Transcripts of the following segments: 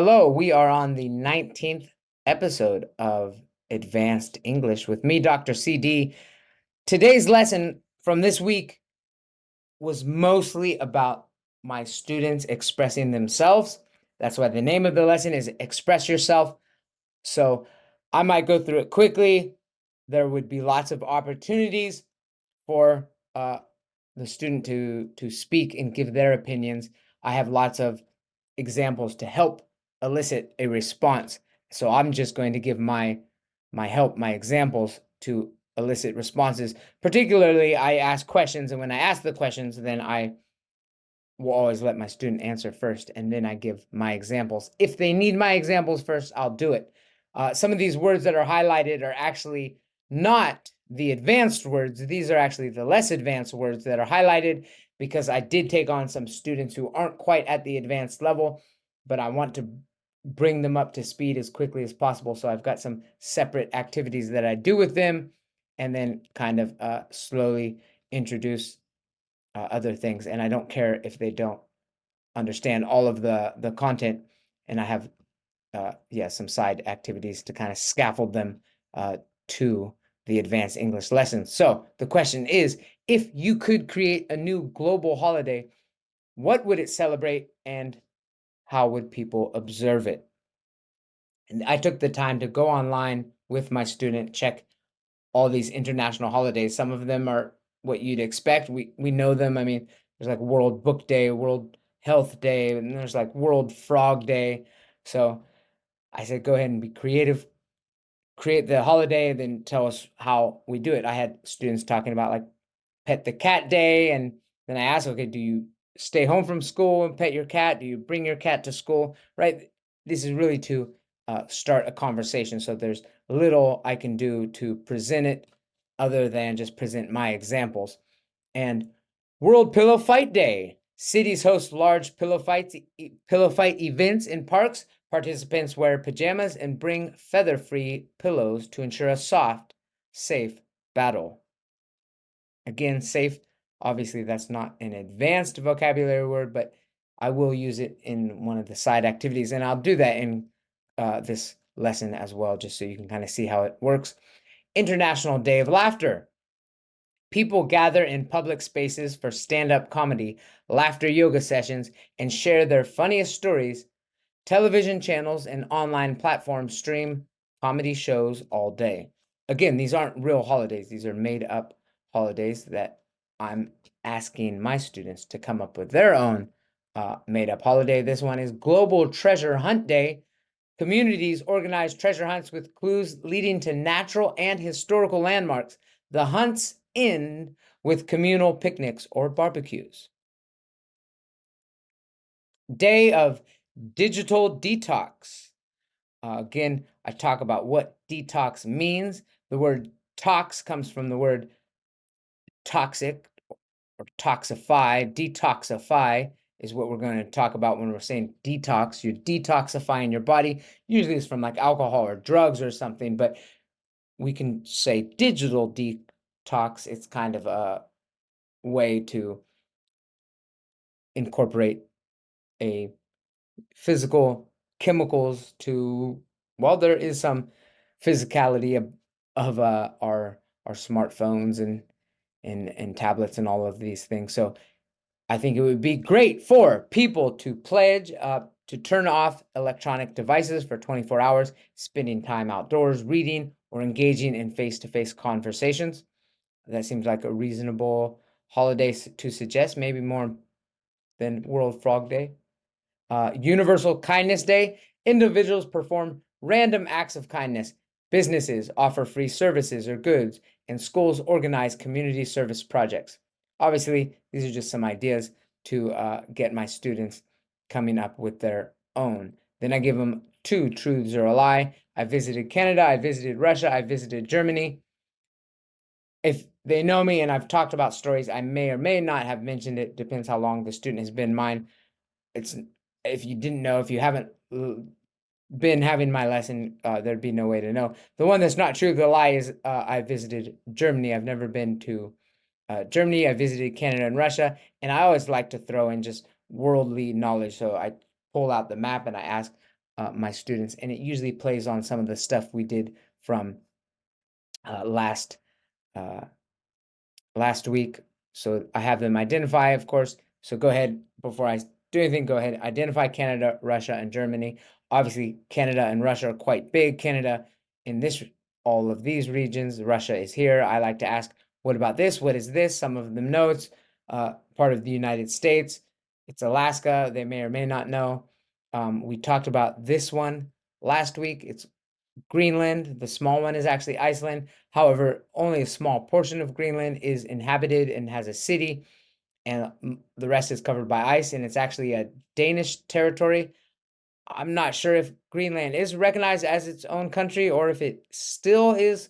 Hello, we are on the 19th episode of Advanced English with me, Dr. CD. Today's lesson from this week was mostly about my students expressing themselves. That's why the name of the lesson is Express Yourself. So I might go through it quickly. There would be lots of opportunities for the student to speak and give their opinions. I have lots of examples to help elicit a response. So I'm just going to give my examples to elicit responses. Particularly, I ask questions, and when I ask the questions, then I will always let my student answer first, and then I give my examples. If they need my examples first, I'll do it. Some of these words that are highlighted are actually not the advanced words. These are actually the less advanced words that are highlighted because I did take on some students who aren't quite at the advanced level, but I want to bring them up to speed as quickly as possible. So I've got some separate activities that I do with them, and then kind of slowly introduce other things. And I don't care if they don't understand all of the content. And I have some side activities to kind of scaffold them to the advanced English lessons. So the question is, if you could create a new global holiday, what would it celebrate and how would people observe it? And I took the time to go online with my student, check all these international holidays. Some of them are what you'd expect. We know them. I mean, there's like World Book Day, World Health Day, and there's like World Frog Day. So I said, go ahead and be creative, create the holiday, and then tell us how we do it. I had students talking about like Pet the Cat Day, and then I asked, okay, do you stay home from school and pet your cat? Do you bring your cat to school? Right? This is really to start a conversation. So there's little I can do to present it other than just present my examples. And World Pillow Fight Day. Cities host large pillow fight events in parks. Participants wear pajamas and bring feather-free pillows to ensure a soft, safe battle. Again, safe, obviously that's not an advanced vocabulary word, but I will use it in one of the side activities, and I'll do that in this lesson as well, just so you can kind of see how it works. International Day of Laughter. People gather in public spaces for stand-up comedy, laughter yoga sessions, and share their funniest stories. Television channels and online platforms stream comedy shows all day. Again, these aren't real holidays. These are made up holidays that I'm asking my students to come up with their own made up holiday. This one is Global Treasure Hunt Day. Communities organize treasure hunts with clues leading to natural and historical landmarks. The hunts end with communal picnics or barbecues. Day of Digital Detox. Again, I talk about what detox means. The word tox comes from the word toxic or toxify. Detoxify is what we're going to talk about when we're saying detox. You're detoxifying your body. Usually it's from like alcohol or drugs or something, but we can say digital detox. It's kind of a way to incorporate a physical chemicals to, well, there is some physicality of our smartphones and tablets and all of these things. So I think it would be great for people to pledge to turn off electronic devices for 24 hours, spending time outdoors, reading, or engaging in face-to-face conversations. That seems like a reasonable holiday to suggest, maybe more than World Frog Day. Universal Kindness Day. Individuals perform random acts of kindness. Businesses offer free services or goods, and schools organize community service projects. Obviously, these are just some ideas to get my students coming up with their own. Then I give them 2 truths or a lie. I visited Canada, I visited Russia, I visited Germany. If they know me and I've talked about stories, I may or may not have mentioned it, depends how long the student has been mine. It's, if you didn't know, if you haven't been having my lesson, there'd be no way to know. The one that's not true, the lie is I visited Germany. I've never been to Germany. I visited Canada and Russia, and I always like to throw in just worldly knowledge. So I pull out the map and I ask my students, and it usually plays on some of the stuff we did from last week. So I have them identify, of course. So go ahead, before I do anything, go ahead, identify Canada, Russia, and Germany. Obviously, Canada and Russia are quite big. Canada in all of these regions, Russia is here. I like to ask, what about this? What is this? Some of them know it's part of the United States. It's Alaska. They may or may not know. We talked about this one last week. It's Greenland. The small one is actually Iceland. However, only a small portion of Greenland is inhabited and has a city, and the rest is covered by ice, and it's actually a Danish territory. I'm not sure if Greenland is recognized as its own country or if it still is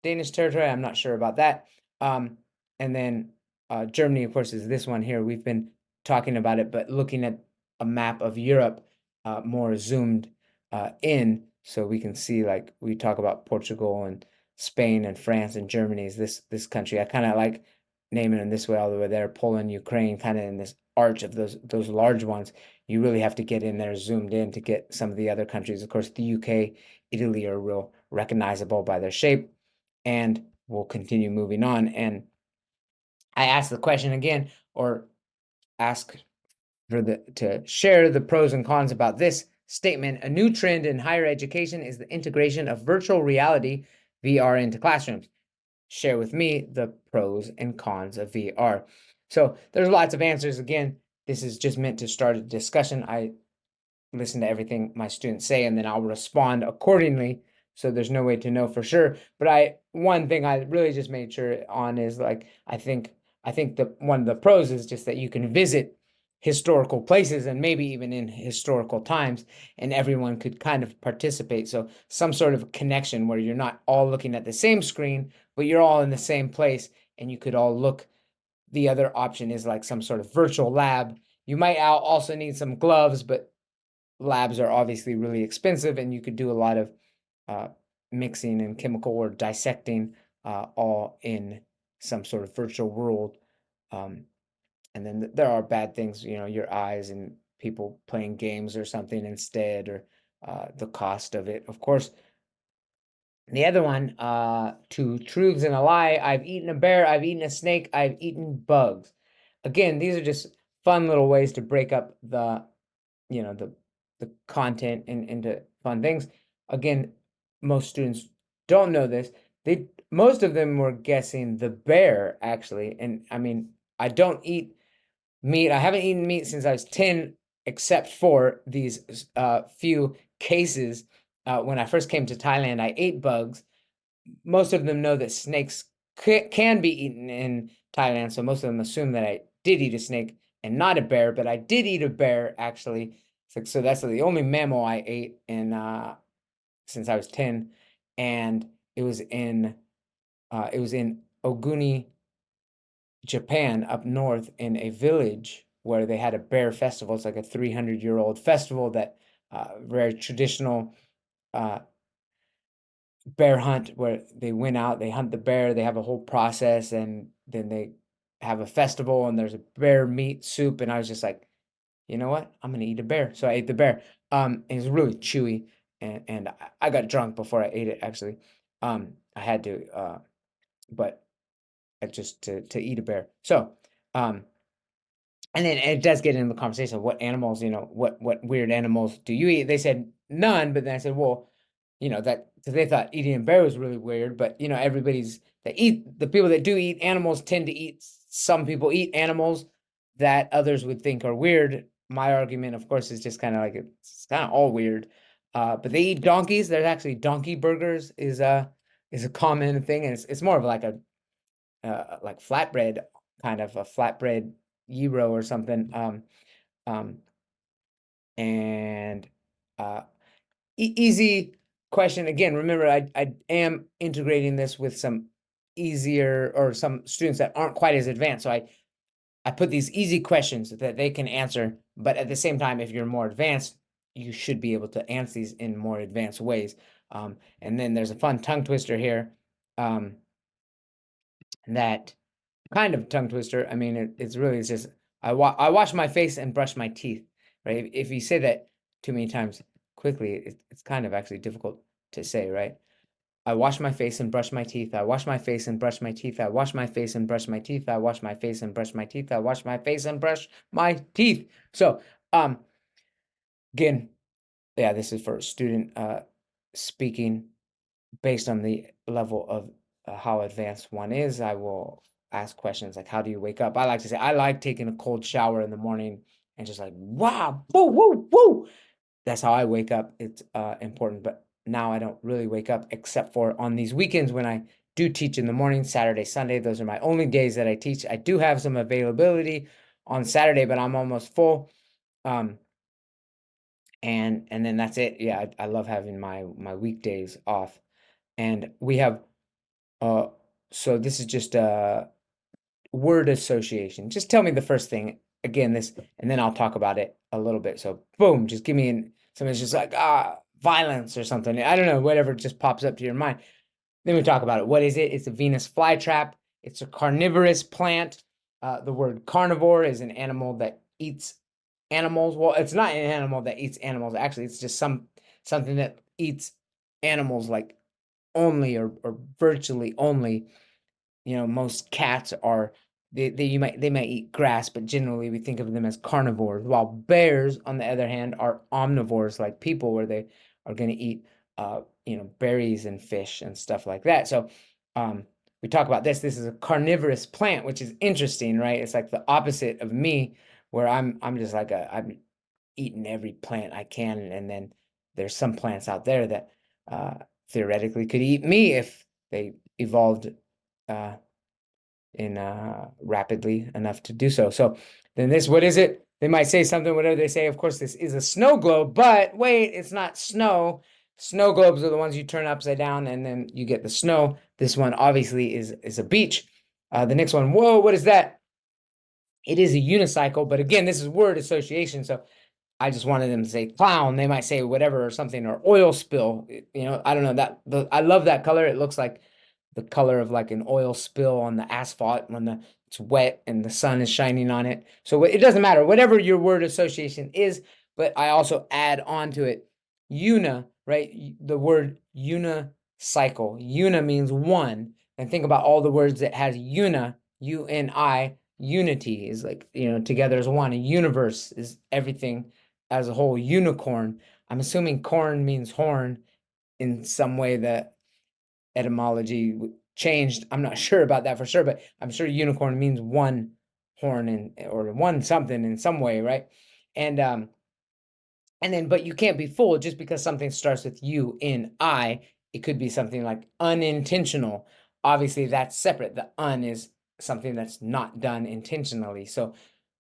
Danish territory. I'm not sure about that. And then Germany, of course, is this one here. We've been talking about it, but looking at a map of Europe more zoomed in, so we can see, like, we talk about Portugal and Spain and France and Germany is this country. I kind of like naming them this way all the way there. Poland, Ukraine, kind of in this arch of those large ones. You really have to get in there zoomed in to get some of the other countries. Of course, the UK, Italy are real recognizable by their shape. And we'll continue moving on. And I ask the question again, or ask to share the pros and cons about this statement. A new trend in higher education is the integration of virtual reality, VR, into classrooms. Share with me the pros and cons of VR. So there's lots of answers. Again, this is just meant to start a discussion. I listen to everything my students say, and then I'll respond accordingly. So there's no way to know for sure. But one thing I really just made sure on is, like, I think the one of the pros is just that you can visit historical places and maybe even in historical times, and everyone could kind of participate. So some sort of connection where you're not all looking at the same screen, but you're all in the same place and you could all look. The other option is like some sort of virtual lab. You might also need some gloves, but labs are obviously really expensive, and you could do a lot of mixing and chemical or dissecting all in some sort of virtual world. And then there are bad things, your eyes and people playing games or something instead, or the cost of it, of course. The other one, two truths and a lie. I've eaten a bear, I've eaten a snake, I've eaten bugs. Again, these are just fun little ways to break up the content into fun things. Again, most students don't know this. Most of them were guessing the bear, actually. And I mean, I don't eat meat. I haven't eaten meat since I was 10, except for these few cases. When I first came to Thailand, I ate bugs. Most of them know that snakes can be eaten in Thailand, so most of them assume that I did eat a snake and not a bear, but I did eat a bear, actually. So that's the only mammal I ate since I was 10, and it was in Oguni, Japan, up north, in a village where they had a bear festival. It's like a 300-year-old festival that very traditional bear hunt, where they went out, they hunt the bear, they have a whole process, and then they have a festival, and there's a bear meat soup. And I was just like, you know what? I'm gonna eat a bear. So I ate the bear. It was really chewy, and I got drunk before I ate it, actually. I had to, but just to eat a bear. So, and then it does get into the conversation of what animals, what weird animals do you eat? They said none, but then I said, well, that, because they thought eating a bear was really weird, but the people that do eat animals tend to eat. Some people eat animals that others would think are weird. My argument, of course, is just kind of like, it's kind of all weird. But they eat donkeys. There's actually donkey burgers is a common thing, and it's more of like a like flatbread, kind of a flatbread gyro or something. And easy question again. Remember, I am integrating this with some easier, or some students that aren't quite as advanced. So I put these easy questions that they can answer, but at the same time, if you're more advanced, you should be able to answer these in more advanced ways. And then there's a fun tongue twister here, that kind of tongue twister. I mean, it's just, I wash my face and brush my teeth, right? If you say that too many times, quickly, it's kind of actually difficult to say, right? I wash my face and brush my teeth. I wash my face and brush my teeth. I wash my face and brush my teeth. I wash my face and brush my teeth. I wash my face and brush my teeth. So, again, yeah, this is for student speaking based on the level of how advanced one is. I will ask questions like, how do you wake up? I like to say, I like taking a cold shower in the morning and just like, wow, woo, woo, woo. That's how I wake up. It's important. But now I don't really wake up except for on these weekends when I do teach in the morning, Saturday, Sunday. Those are my only days that I teach. I do have some availability on Saturday, but I'm almost full. And then that's it. Yeah, I love having my weekdays off. And we have so this is just a word association. Just tell me the first thing again, this, and then I'll talk about it a little bit. So boom, just give me something's just like violence or something. I don't know, whatever just pops up to your mind. Then we talk about it. What is it? It's a Venus flytrap. It's a carnivorous plant. The word carnivore is an animal that eats animals. Well, it's not an animal that eats animals. Actually, it's just something that eats animals like only or virtually only. You know, most cats are they might eat grass, but generally we think of them as carnivores. While bears, on the other hand, are omnivores like people, where they are going to eat berries and fish and stuff like that. So we talk about this. This is a carnivorous plant, which is interesting, right? It's like the opposite of me, where I'm just like I'm eating every plant I can, and then there's some plants out there that theoretically could eat me if they evolved in rapidly enough to do so. So then this, what is it? They might say something, whatever they say. Of course, this is a snow globe, but wait, it's not snow. Snow globes are the ones you turn upside down and then you get the snow. This one obviously is a beach. The next one, whoa, what is that? It is a unicycle, but again, this is word association. So I just wanted them to say clown. They might say whatever or something, or oil spill. I don't know I love that color. It looks like the color of like an oil spill on the asphalt when it's wet and the sun is shining on it. So it doesn't matter, whatever your word association is, but I also add on to it una, right? The word unicycle. Una means one. And think about all the words that has una, U-N-I, unity is like, together as one. A universe is everything as a whole. Unicorn. I'm assuming corn means horn in some way. That etymology changed. I'm not sure about that for sure, but I'm sure unicorn means one horn or one something in some way, right? And then, but you can't be fooled just because something starts with U-N-I. It could be something like unintentional. Obviously, that's separate. The un is something that's not done intentionally. So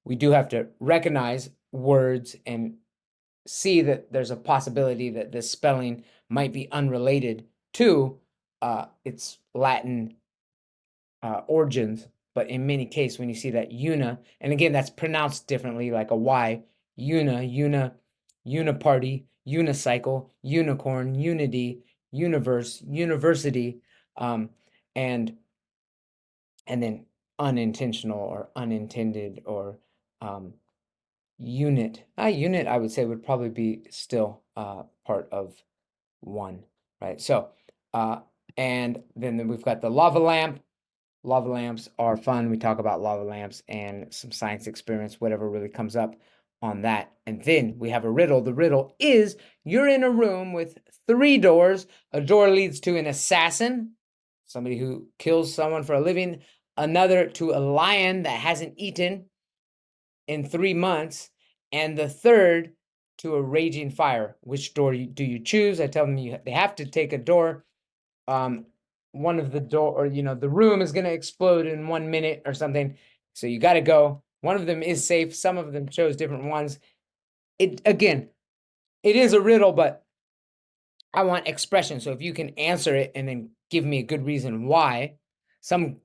we do have to recognize words and see that there's a possibility that this spelling might be unrelated to its Latin origins. But in many cases, when you see that una, and again, that's pronounced differently, like a Y, uniparty, unicycle, unicorn, unity, universe, university, and then unintentional or unintended or unit. Unit, I would say, would probably be still part of one, right? So, and then we've got the lava lamp. Lava lamps are fun. We talk about lava lamps and some science experiments, whatever really comes up on that. And then we have a riddle. The riddle is, you're in a room with 3 doors. A door leads to an assassin, somebody who kills someone for a living, another to a lion that hasn't eaten in 3 months, and the third to a raging fire. Which door do you choose? I tell them they have to take a door. One of the door, or the room is going to explode in 1 minute or something, so you got to go. One of them is safe. Some of them chose different ones. It is a riddle, but I want expression. So if you can answer it and then give me a good reason why. Some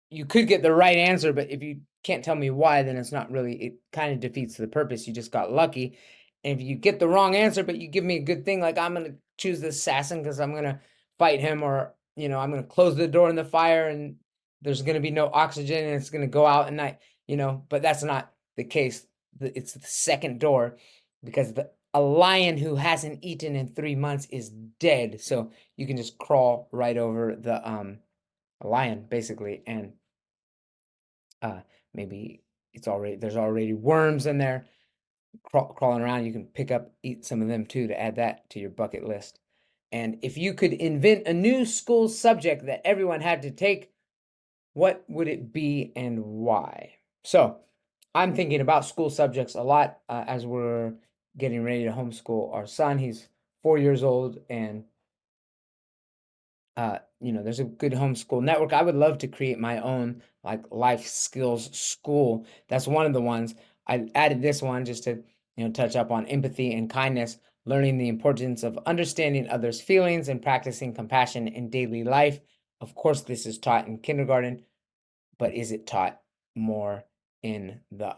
you could get the right answer, but if you can't tell me why, then it's not really, it kind of defeats the purpose. You just got lucky. And if you get the wrong answer, but you give me a good thing, like I'm going to choose the assassin because I'm going to fight him, or, I'm going to close the door in the fire and there's going to be no oxygen and it's going to go out at night, but that's not the case. It's the second door, because a lion who hasn't eaten in 3 months is dead. So you can just crawl right over the a lion basically, and maybe there's already worms in there crawling around. You can eat some of them too to add that to your bucket list. And if you could invent a new school subject that everyone had to take, what would it be and why? So I'm thinking about school subjects a lot as we're getting ready to homeschool our son. He's 4 years old, and there's a good homeschool network. I would love to create my own like life skills school. That's one of the ones. I added this one just to touch up on empathy and kindness, learning the importance of understanding others' feelings and practicing compassion in daily life. Of course, this is taught in kindergarten, but is it taught more in the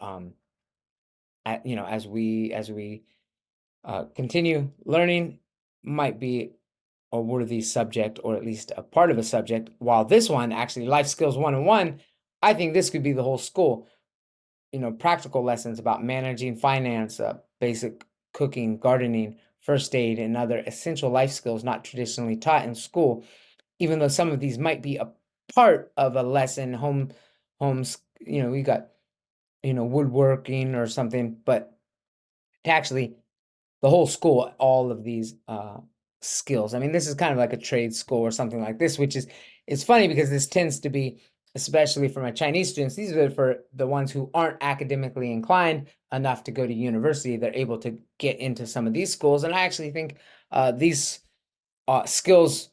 as we continue learning? Might be a worthy subject, or at least a part of a subject. While this one, actually, Life Skills 101, I think this could be the whole school. Practical lessons about managing finance, basic cooking, gardening, first aid, and other essential life skills not traditionally taught in school, even though some of these might be a part of a lesson, homes, we got, woodworking or something, but actually the whole school, all of these skills. I mean, this is kind of like a trade school or something like this, which it's funny because this tends to be, especially for my Chinese students, these are for the ones who aren't academically inclined enough to go to university. They're able to get into some of these schools. And I actually think these skills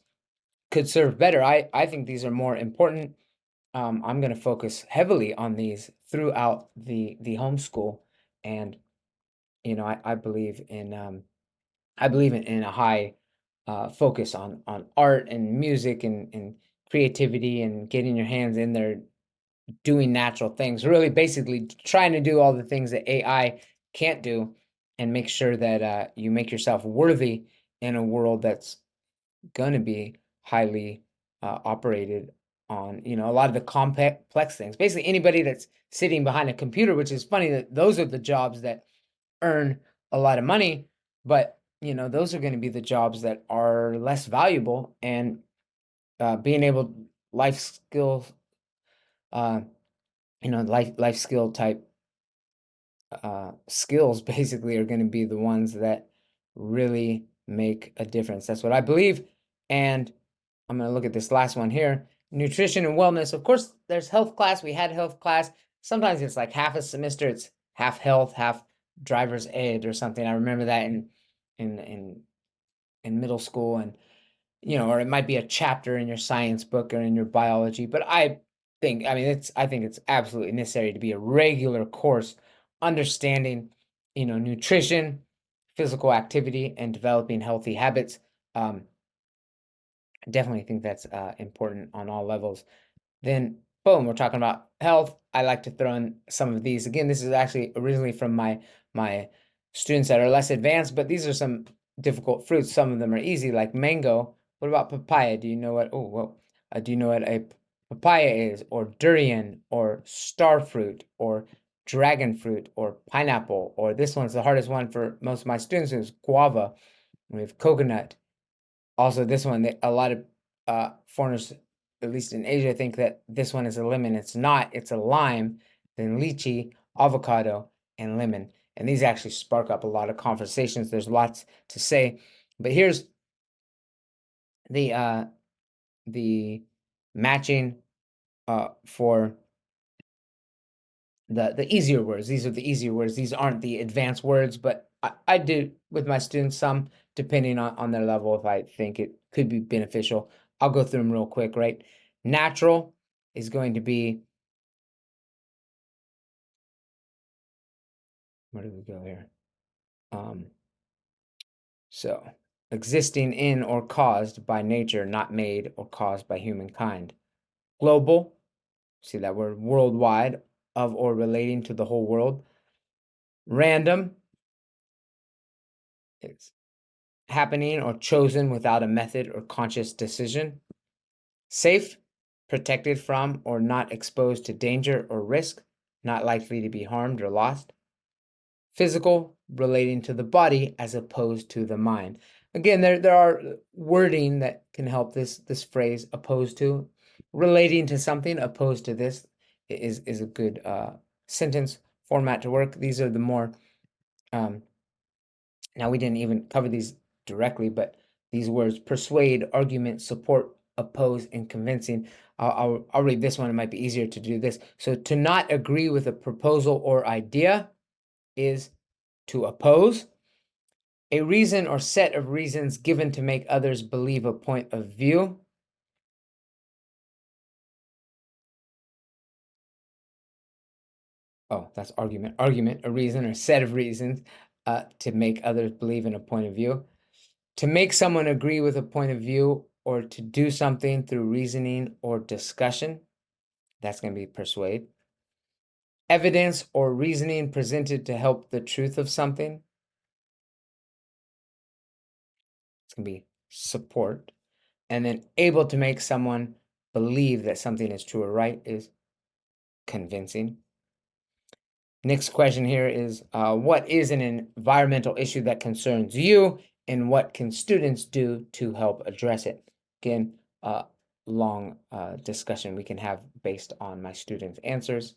could serve better. I think these are more important. I'm going to focus heavily on these throughout the homeschool. And, I believe in a high focus on art and music and creativity and getting your hands in there, doing natural things, really basically trying to do all the things that AI can't do, and make sure that you make yourself worthy in a world that's going to be highly operated on, a lot of the complex things. Basically, anybody that's sitting behind a computer, which is funny that those are the jobs that earn a lot of money, but those are going to be the jobs that are less valuable. And being able life skills, life skill type skills basically are going to be the ones that really make a difference. That's what I believe. And I'm going to look at this last one here. Nutrition and wellness. Of course, there's health class. We had health class. Sometimes it's like half a semester. It's half health, half driver's ed or something. I remember that in middle school, and or it might be a chapter in your science book or in your biology. But I think it's absolutely necessary to be a regular course, understanding, nutrition, physical activity, and developing healthy habits. I definitely think that's important on all levels. Then, boom, we're talking about health. I like to throw in some of these. Again, this is actually originally from my students that are less advanced, but these are some difficult fruits. Some of them are easy, like mango. What about papaya? Do you know what? Oh, well, do you know what a papaya is, or durian, or star fruit, or dragon fruit, or pineapple? Or this one's the hardest one for most of my students, is guava. We have coconut. Also, this one, a lot of foreigners, at least in Asia, think that this one is a lemon. It's not. It's a lime, then lychee, avocado, and lemon. And these actually spark up a lot of conversations. There's lots to say. But here's the matching for the easier words. These are the easier words. These aren't the advanced words, but I do with my students some, depending on their level, if I think it could be beneficial. I'll go through them real quick, right? Natural is going to be, where do we go here? So existing in or caused by nature, not made or caused by humankind. Global, see that word, worldwide, of or relating to the whole world. Random, it's happening or chosen without a method or conscious decision. Safe, protected from or not exposed to danger or risk, not likely to be harmed or lost. Physical, relating to the body as opposed to the mind. Again, there are wording that can help this phrase opposed to, relating to something opposed to this is a good sentence format to work. These are the more now we didn't even cover these directly, but these words: persuade, argument, support, oppose, and convincing. I'll read this one. It might be easier to do this. So to not agree with a proposal or idea is to oppose. A reason or set of reasons given to make others believe a point of view. Oh, that's argument. Argument, a reason or set of reasons to make others believe in a point of view. To make someone agree with a point of view or to do something through reasoning or discussion. That's going to be persuade. Evidence or reasoning presented to help the truth of something. It's going to be support. And then able to make someone believe that something is true or right is convincing. Next question here is, what is an environmental issue that concerns you, and what can students do to help address it? Again, long discussion we can have based on my students' answers,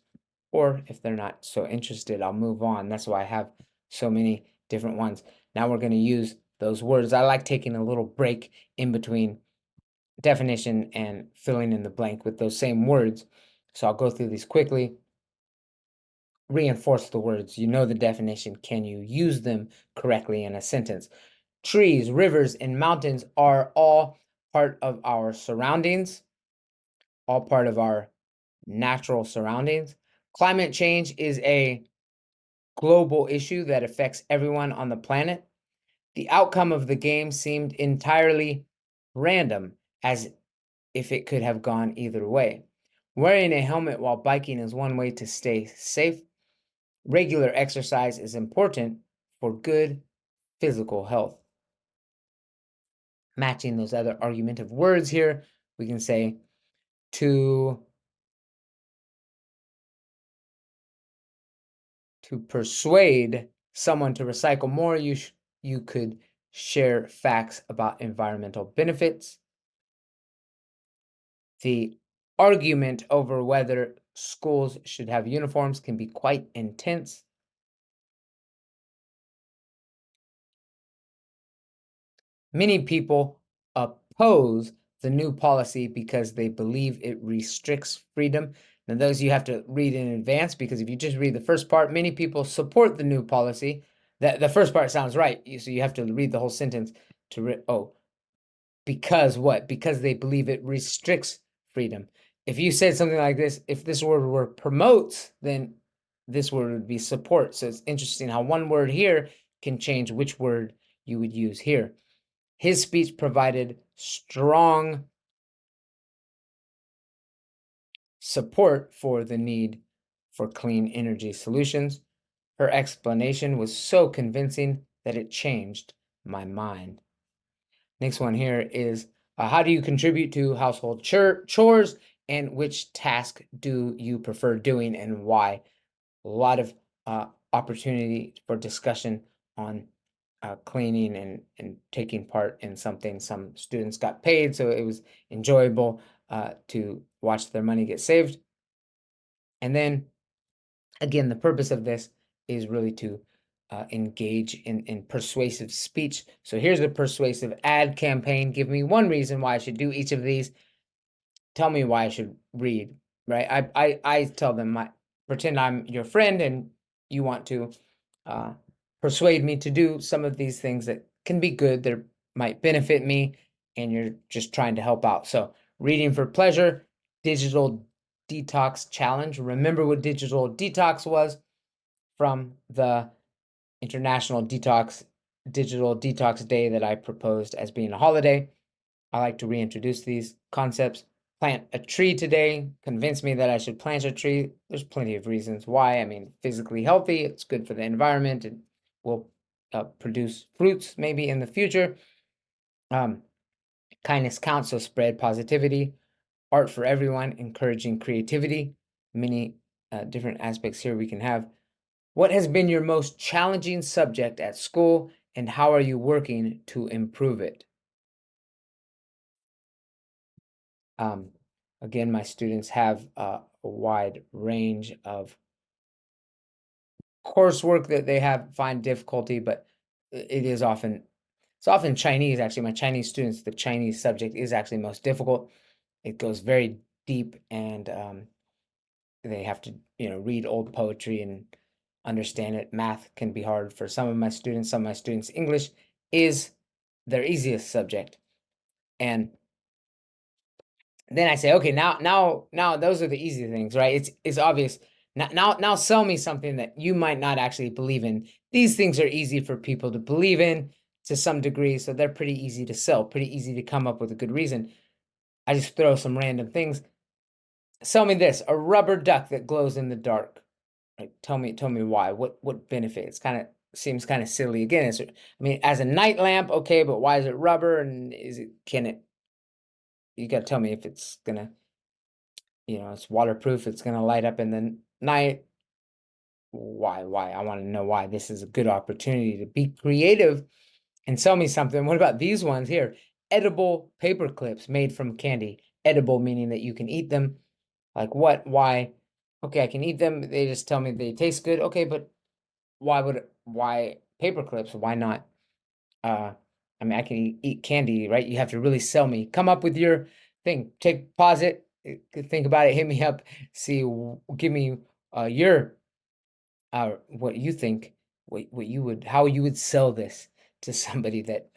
or if they're not so interested, I'll move on. That's why I have so many different ones. Now we're going to use those words. I like taking a little break in between definition and filling in the blank with those same words. So I'll go through these quickly. Reinforce the words. You know the definition. Can you use them correctly in a sentence? Trees, rivers, and mountains are all part of our surroundings, all part of our natural surroundings. Climate change is a global issue that affects everyone on the planet. The outcome of the game seemed entirely random, as if it could have gone either way. Wearing a helmet while biking is one way to stay safe. Regular exercise is important for good physical health. Matching those other argumentative words here, we can say to persuade someone to recycle more, you could share facts about environmental benefits. The argument over whether schools should have uniforms can be quite intense. Many people oppose the new policy because they believe it restricts freedom. Now, those you have to read in advance, because if you just read the first part, many people support the new policy. The first part sounds right, so you have to read the whole sentence to because what? Because they believe it restricts freedom. If you said something like this, if this word were promotes, then this word would be support. So it's interesting how one word here can change which word you would use here. His speech provided strong support for the need for clean energy solutions. Her explanation was so convincing that it changed my mind. Next one here is, how do you contribute to household chores, and which task do you prefer doing and why? A lot of opportunity for discussion on cleaning and taking part in something. Some students got paid, so it was enjoyable to watch their money get saved. And then, again, the purpose of this is really to engage in persuasive speech. So here's a persuasive ad campaign. Give me one reason why I should do each of these. Tell me why I should read, right? I tell them, pretend I'm your friend and you want to persuade me to do some of these things that can be good, that might benefit me, and you're just trying to help out. So reading for pleasure, digital detox challenge. Remember what digital detox was from the International Digital Detox Day that I proposed as being a holiday. I like to reintroduce these concepts. Plant a tree today. Convince me that I should plant a tree. There's plenty of reasons why. I mean, physically healthy, it's good for the environment, and will produce fruits maybe in the future. Kindness counts, so spread positivity. Art for everyone, encouraging creativity. Many different aspects here we can have. What has been your most challenging subject at school, and how are you working to improve it? Um, again, my students have a wide range of coursework that they find difficulty, but it's often Chinese. Actually, my Chinese students, the Chinese subject is actually most difficult. It goes very deep, and they have to, read old poetry and understand it. Math can be hard for some of my students. Some of my students, English is their easiest subject. And then I say, okay, now those are the easy things, right? It's obvious. Now sell me something that you might not actually believe in. These things are easy for people to believe in to some degree, so they're pretty easy to sell, pretty easy to come up with a good reason. I just throw some random things. Sell me this, a rubber duck that glows in the dark. Like, tell me why. What benefit? It's kind of seems kind of silly. Again, I mean, as a night lamp, okay, but why is it rubber? And you got to tell me if it's gonna, it's waterproof, it's gonna light up in the night. Why? I want to know why. This is a good opportunity to be creative and sell me something. What about these ones here? Edible paper clips made from candy. Edible meaning that you can eat them. Like what? Why? Okay, I can eat them. They just tell me they taste good. Okay, but why paper clips? Why not? Uh, I mean, I can eat candy, right? You have to really sell me. Come up with your thing. Pause it, think about it, hit me up, give me your what you think, how you would sell this to somebody that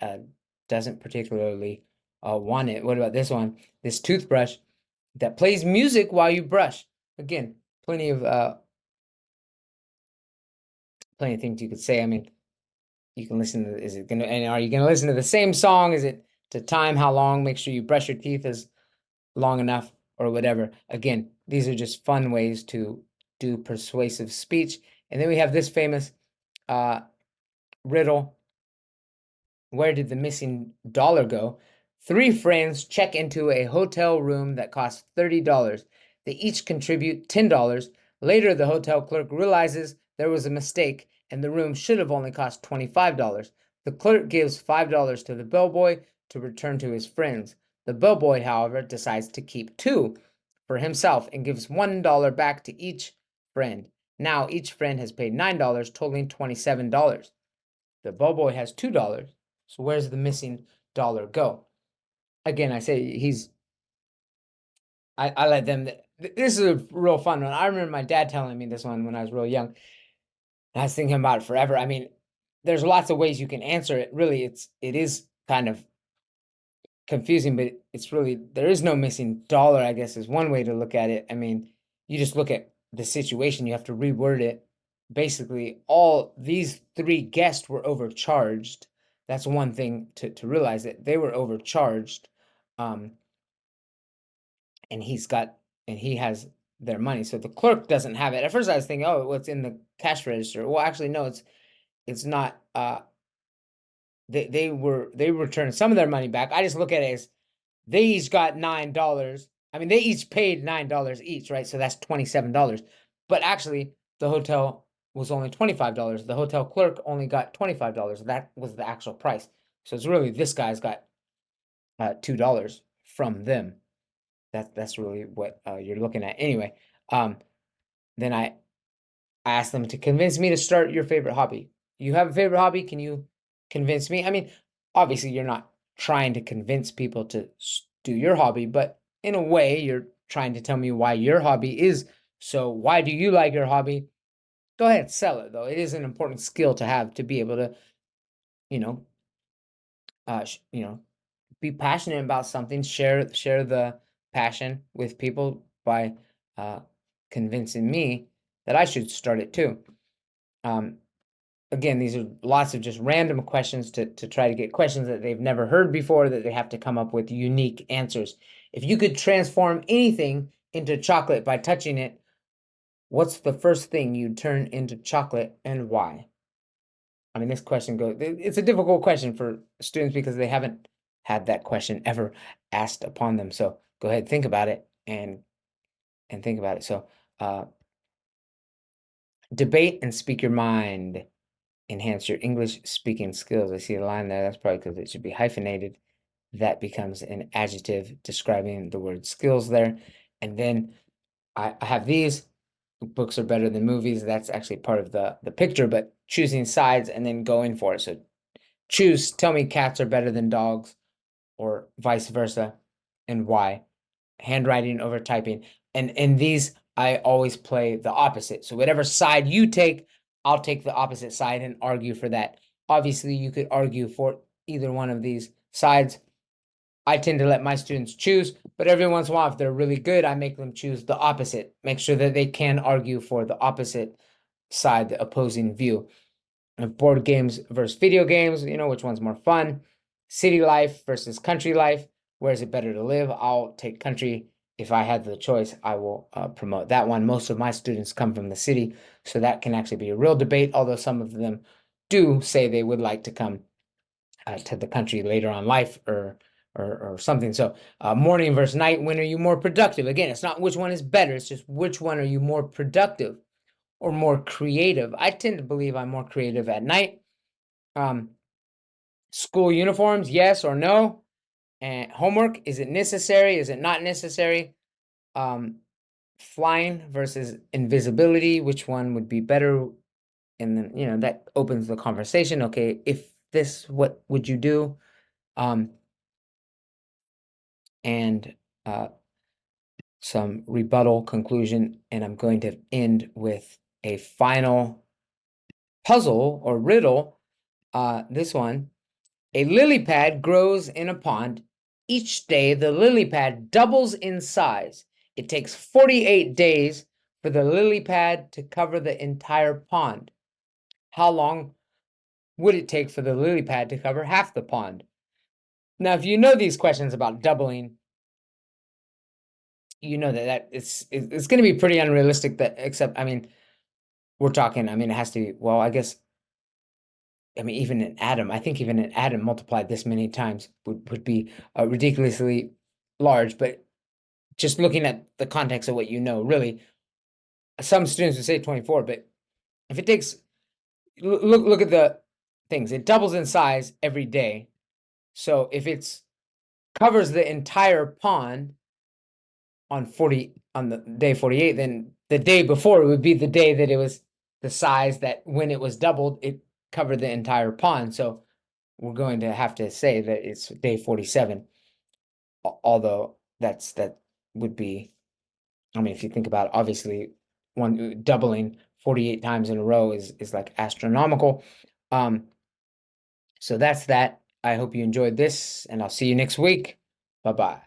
doesn't particularly want it. What about this one? This toothbrush that plays music while you brush. Again, plenty of things you could say. I mean, you can listen to, are you gonna listen to the same song? Is it to time how long? Make sure you brush your teeth as long enough or whatever. Again, these are just fun ways to do persuasive speech. And then we have this famous uh, riddle. Where did the missing dollar go? Three friends check into a hotel room that costs $30. They each contribute $10. Later, the hotel clerk realizes there was a mistake and the room should have only cost $25. The clerk gives $5 to the bellboy to return to his friends. The bellboy, however, decides to keep two for himself and gives $1 back to each friend. Now each friend has paid $9, totaling $27. The bellboy has $2. So where's the missing dollar go? Again, I say I let them. This is a real fun one. I remember my dad telling me this one when I was real young. And I was thinking about it forever. I mean, there's lots of ways you can answer it. Really, it is kind of confusing, but it's really, there is no missing dollar, I guess, is one way to look at it. I mean, you just look at the situation, you have to reword it. Basically, all these three guests were overcharged. That's one thing to realize, that they were overcharged. Um, and he has their money. So the clerk doesn't have it. At first I was thinking, oh, what's in the cash register? Well, actually, no, it's not they returned some of their money back. I just look at it as they each got $9. I mean, they each paid $9 each, right? So that's $27. But actually, the hotel was only $25. The hotel clerk only got $25. That was the actual price. So it's really, this guy's got $2 from them. That's really what you're looking at. Anyway, then I asked them to convince me to start your favorite hobby. You have a favorite hobby? Can you convince me? I mean, obviously, you're not trying to convince people to do your hobby, but in a way, you're trying to tell me why your hobby is. So, why do you like your hobby? Go ahead, sell it, though. It is an important skill to have, to be able to, you know, you know, be passionate about something. Share the passion with people by uh, convincing me that I should start it too. Um, Again, these are lots of just random questions to try to get questions that they've never heard before, that they have to come up with unique answers. If you could transform anything into chocolate by touching it, what's the first thing you'd turn into chocolate and why? I mean, this question it's a difficult question for students because they haven't had that question ever asked upon them. So go ahead, think about it and think about it. So Debate and speak your mind. Enhance your English speaking skills. I see a line there. That's probably because it should be hyphenated. That becomes an adjective describing the word skills there. And then I have these. Books are better than movies. That's actually part of the picture, but choosing sides and then going for it. So choose, tell me cats are better than dogs, or vice versa, and why. Handwriting over typing. And in these, I always play the opposite. So whatever side you take, I'll take the opposite side and argue for that. Obviously, you could argue for either one of these sides. I tend to let my students choose, but every once in a while, if they're really good, I make them choose the opposite. Make sure that they can argue for the opposite side, the opposing view. And board games versus video games, which one's more fun? City life versus country life. Where is it better to live? I'll take country. If I had the choice, I will promote that one. Most of my students come from the city, so that can actually be a real debate, although some of them do say they would like to come to the country later on life or something. So morning versus night, when are you more productive? Again, it's not which one is better, it's just which one are you more productive or more creative. I tend to believe I'm more creative at night. School uniforms, yes or no? And homework, is it necessary? Is it not necessary? Flying versus invisibility, which one would be better? And then, that opens the conversation. Okay, if this, what would you do? And some rebuttal conclusion, and I'm going to end with a final puzzle or riddle. This one, a lily pad grows in a pond. Each day, the lily pad doubles in size. It takes 48 days for the lily pad to cover the entire pond. How long would it take for the lily pad to cover half the pond? Now, if you know these questions about doubling, you know that it's going to be pretty unrealistic. Except, we're talking. It has to be. Well, I guess. Even an atom. I think even an atom multiplied this many times would be ridiculously large. But just looking at the context of what really, some students would say 24. But if it takes, look at the things. It doubles in size every day. So if it's covers the entire pond on the day 48, then the day before it would be the day that it was the size that when it was doubled, it covered the entire pond. So we're going to have to say that it's day 47. Although that would be, if you think about it, obviously one doubling 48 times in a row is like astronomical. So that's that. I hope you enjoyed this, and I'll see you next week. Bye-bye.